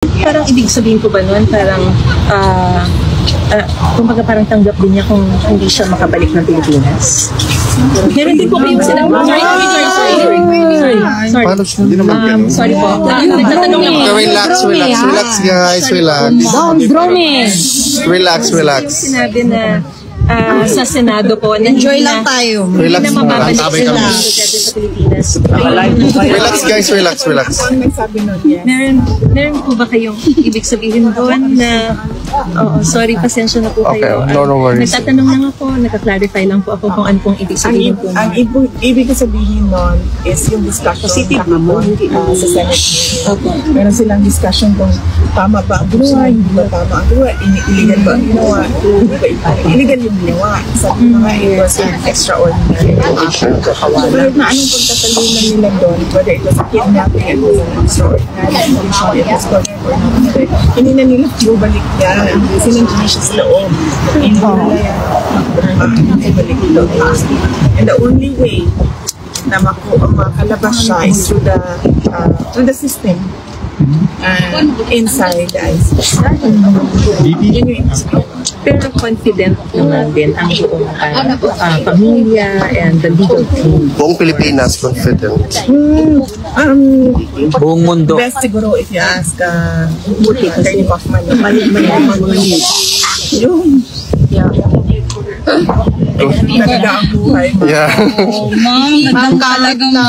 Parang ibig sabihin ko ba nun, parang, kumbaga parang tanggap din niya kung hindi siya makabalik ng Pilipinas. Meron din po kayong sinabi. Sorry po. Nagtatanong lang po. Relax guys, relax. Relax. Sinabi na sa Senado po, Enjoy lang tayo. Hindi na mababalik sila sa Pilipinas. Relax guys, relax. Meron po ba kayong ibig sabihin doon na sorry, pasensya na po kayo. Okay, no worries. Nagtatanong lang ako, nagka-clarify lang po ako kung ano pong ibig sabihin po. Ang ibig sabihin nun is yung discussion sa Senate. Meron silang discussion kung tama ba ang ginawa, hindi ba tama ang ginawa, illegal ba ang ginawa, hindi ba illegal yung ginawa. Sabi mga it was an extraordinary action. Pero na anong pagtatalunan nila doon, whether it was a kidnapping, it was an extraordinary condition, it was whatever or not, hindi na nila bubalik yan. Sinandiyan siya sa loob. Hindi nila ibalik doon. And the only way na makalabas siya is through the system. Inside the ICC. Yun yung Pero confident naman din ang buong pamilya and the legal team. Buong Pilipinas, confident. Buong mundo. Best siguro if you ask Attorney Kaufman. Yung talaga ang buhay. Yeah. Ma'am, nagkakalag na.